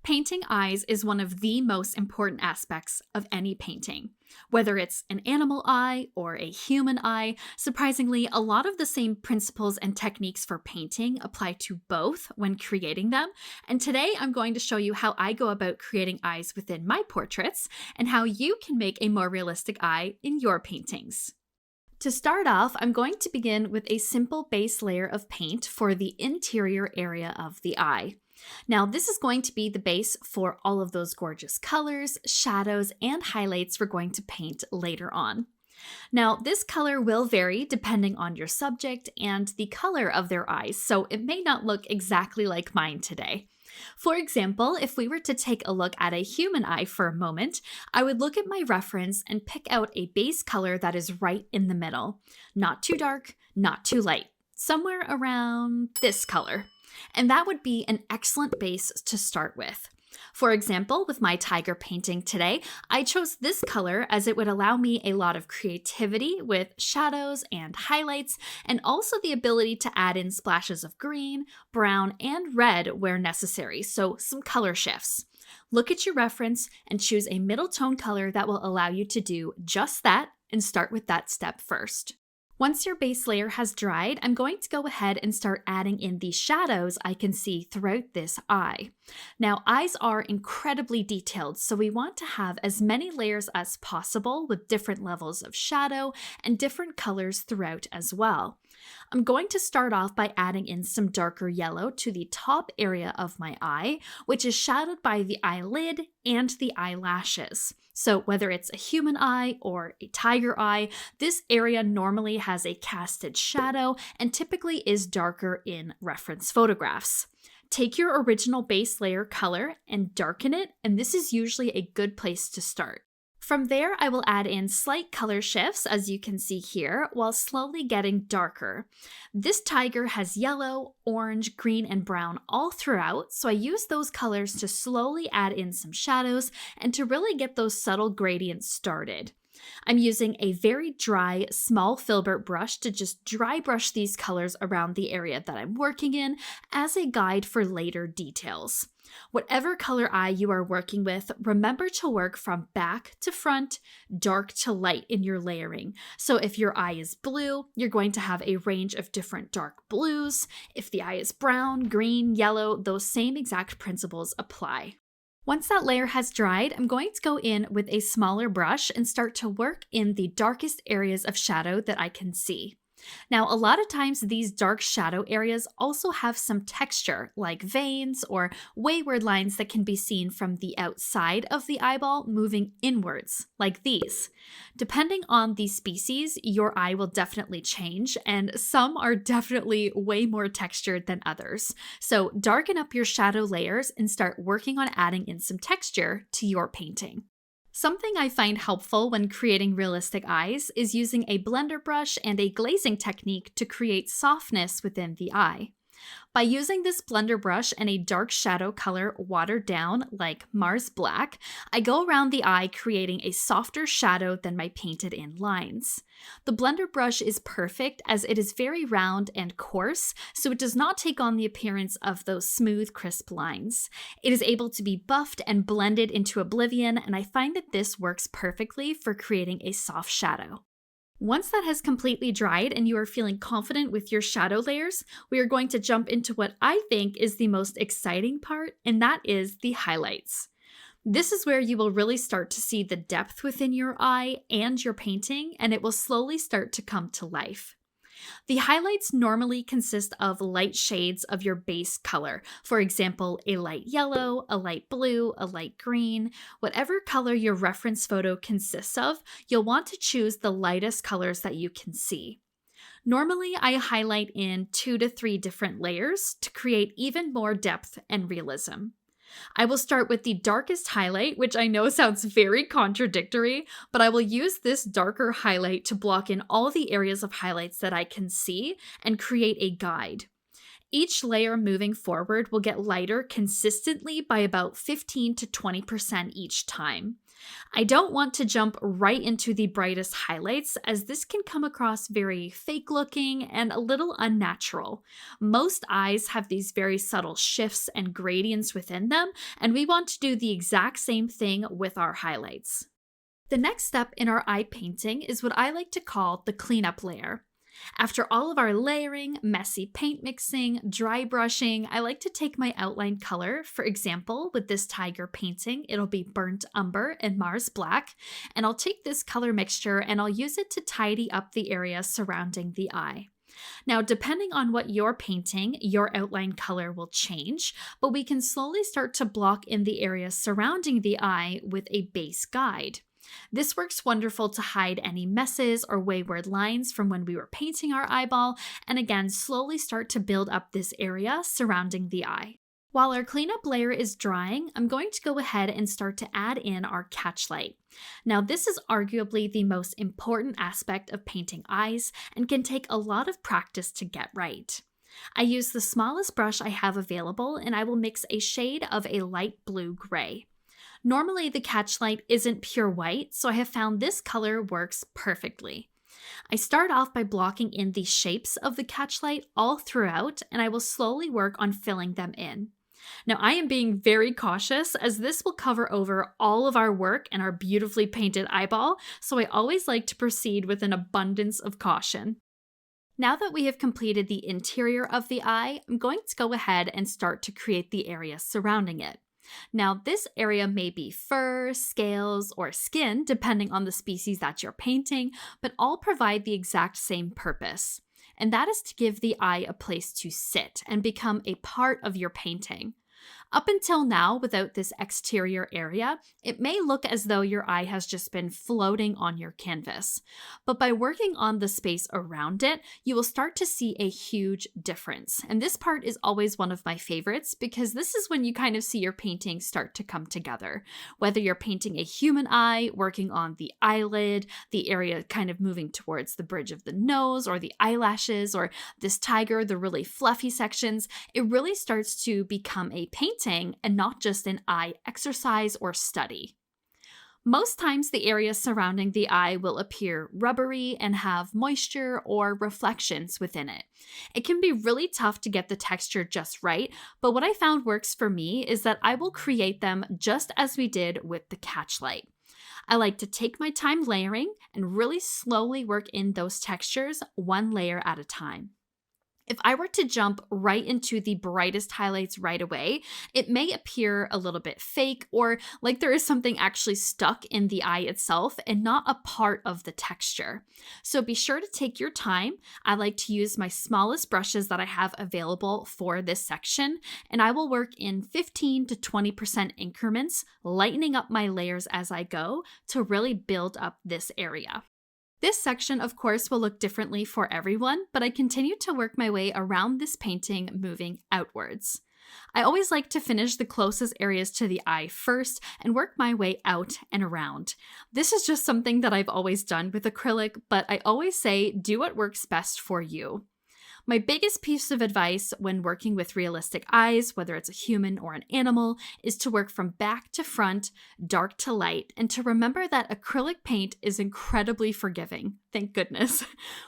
Painting eyes is one of the most important aspects of any painting. Whether it's an animal eye or a human eye, surprisingly, a lot of the same principles and techniques for painting apply to both when creating them. And today I'm going to show you how I go about creating eyes within my portraits and how you can make a more realistic eye in your paintings. To start off, I'm going to begin with a simple base layer of paint for the interior area of the eye. Now, this is going to be the base for all of those gorgeous colors, shadows, and highlights we're going to paint later on. Now, this color will vary depending on your subject and the color of their eyes, so it may not look exactly like mine today. For example, if we were to take a look at a human eye for a moment, I would look at my reference and pick out a base color that is right in the middle. Not too dark, not too light. Somewhere around this color. And that would be an excellent base to start with. For example, with my tiger painting today, I chose this color as it would allow me a lot of creativity with shadows and highlights, and also the ability to add in splashes of green, brown, and red where necessary, so some color shifts. Look at your reference and choose a middle tone color that will allow you to do just that, and start with that step first. Once your base layer has dried, I'm going to go ahead and start adding in the shadows I can see throughout this eye. Now, eyes are incredibly detailed, so we want to have as many layers as possible with different levels of shadow and different colors throughout as well. I'm going to start off by adding in some darker yellow to the top area of my eye, which is shadowed by the eyelid and the eyelashes. So whether it's a human eye or a tiger eye, this area normally has a casted shadow and typically is darker in reference photographs. Take your original base layer color and darken it, and this is usually a good place to start. From there, I will add in slight color shifts, as you can see here, while slowly getting darker. This tiger has yellow, orange, green, and brown all throughout, so I use those colors to slowly add in some shadows and to really get those subtle gradients started. I'm using a very dry, small filbert brush to just dry brush these colors around the area that I'm working in as a guide for later details. Whatever color eye you are working with, remember to work from back to front, dark to light in your layering. So if your eye is blue, you're going to have a range of different dark blues. If the eye is brown, green, yellow, those same exact principles apply. Once that layer has dried, I'm going to go in with a smaller brush and start to work in the darkest areas of shadow that I can see. Now, a lot of times these dark shadow areas also have some texture, like veins or wayward lines that can be seen from the outside of the eyeball moving inwards, like these. Depending on the species, your eye will definitely change, and some are definitely way more textured than others. So darken up your shadow layers and start working on adding in some texture to your painting. Something I find helpful when creating realistic eyes is using a blender brush and a glazing technique to create softness within the eye. By using this blender brush and a dark shadow color watered down like Mars Black, I go around the eye creating a softer shadow than my painted in lines. The blender brush is perfect as it is very round and coarse, so it does not take on the appearance of those smooth, crisp lines. It is able to be buffed and blended into oblivion, and I find that this works perfectly for creating a soft shadow. Once that has completely dried and you are feeling confident with your shadow layers, we are going to jump into what I think is the most exciting part, and that is the highlights. This is where you will really start to see the depth within your eye and your painting, and it will slowly start to come to life. The highlights normally consist of light shades of your base color. For example, a light yellow, a light blue, a light green. Whatever color your reference photo consists of, you'll want to choose the lightest colors that you can see. Normally, I highlight in 2 to 3 different layers to create even more depth and realism. I will start with the darkest highlight, which I know sounds very contradictory, but I will use this darker highlight to block in all the areas of highlights that I can see and create a guide. Each layer moving forward will get lighter consistently by about 15 to 20% each time. I don't want to jump right into the brightest highlights, as this can come across very fake looking and a little unnatural. Most eyes have these very subtle shifts and gradients within them, and we want to do the exact same thing with our highlights. The next step in our eye painting is what I like to call the cleanup layer. After all of our layering, messy paint mixing, dry brushing, I like to take my outline color. For example, with this tiger painting, it'll be burnt umber and Mars black, and I'll take this color mixture and I'll use it to tidy up the area surrounding the eye. Now, depending on what you're painting, your outline color will change, but we can slowly start to block in the area surrounding the eye with a base guide. This works wonderful to hide any messes or wayward lines from when we were painting our eyeball, and again, slowly start to build up this area surrounding the eye. While our cleanup layer is drying, I'm going to go ahead and start to add in our catchlight. Now, this is arguably the most important aspect of painting eyes and can take a lot of practice to get right. I use the smallest brush I have available, and I will mix a shade of a light blue-gray. Normally, the catchlight isn't pure white, so I have found this color works perfectly. I start off by blocking in the shapes of the catchlight all throughout, and I will slowly work on filling them in. Now, I am being very cautious, as this will cover over all of our work and our beautifully painted eyeball, so I always like to proceed with an abundance of caution. Now that we have completed the interior of the eye, I'm going to go ahead and start to create the area surrounding it. Now, this area may be fur, scales, or skin, depending on the species that you're painting, but all provide the exact same purpose, and that is to give the eye a place to sit and become a part of your painting. Up until now, without this exterior area, it may look as though your eye has just been floating on your canvas. But by working on the space around it, you will start to see a huge difference. And this part is always one of my favorites, because this is when you kind of see your painting start to come together. Whether you're painting a human eye, working on the eyelid, the area kind of moving towards the bridge of the nose, or the eyelashes, or this tiger, the really fluffy sections, it really starts to become a painting and not just an eye exercise or study. Most times the area surrounding the eye will appear rubbery and have moisture or reflections within it. It can be really tough to get the texture just right, but what I found works for me is that I will create them just as we did with the catchlight. I like to take my time layering and really slowly work in those textures one layer at a time. If I were to jump right into the brightest highlights right away, it may appear a little bit fake or like there is something actually stuck in the eye itself and not a part of the texture. So be sure to take your time. I like to use my smallest brushes that I have available for this section, and I will work in 15 to 20% increments, lightening up my layers as I go to really build up this area. This section, of course, will look differently for everyone, but I continue to work my way around this painting, moving outwards. I always like to finish the closest areas to the eye first and work my way out and around. This is just something that I've always done with acrylic, but I always say do what works best for you. My biggest piece of advice when working with realistic eyes, whether it's a human or an animal, is to work from back to front, dark to light, and to remember that acrylic paint is incredibly forgiving. Thank goodness.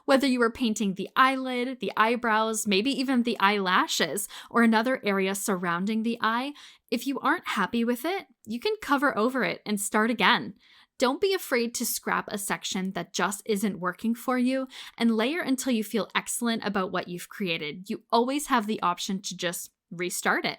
Whether you are painting the eyelid, the eyebrows, maybe even the eyelashes, or another area surrounding the eye, if you aren't happy with it, you can cover over it and start again. Don't be afraid to scrap a section that just isn't working for you and layer until you feel excellent about what you've created. You always have the option to just restart it.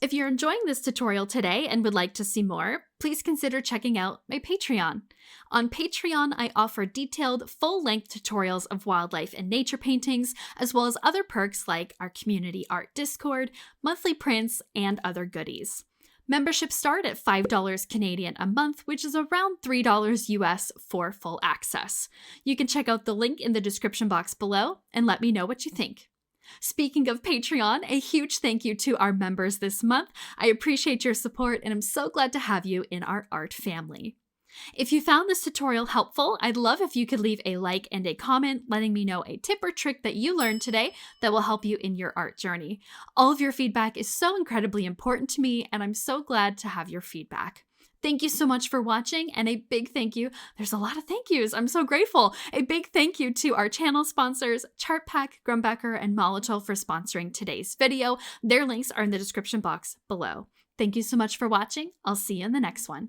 If you're enjoying this tutorial today and would like to see more, please consider checking out my Patreon. On Patreon, I offer detailed, full-length tutorials of wildlife and nature paintings, as well as other perks like our community art Discord, monthly prints, and other goodies. Memberships start at $5 Canadian a month, which is around $3 US for full access. You can check out the link in the description box below and let me know what you think. Speaking of Patreon, a huge thank you to our members this month. I appreciate your support and I'm so glad to have you in our art family. If you found this tutorial helpful, I'd love if you could leave a like and a comment letting me know a tip or trick that you learned today that will help you in your art journey. All of your feedback is so incredibly important to me, and I'm so glad to have your feedback. Thank you so much for watching, and a big thank you. There's a lot of thank yous. I'm so grateful. A big thank you to our channel sponsors, Chartpak, Grumbacher, and Molotov for sponsoring today's video. Their links are in the description box below. Thank you so much for watching. I'll see you in the next one.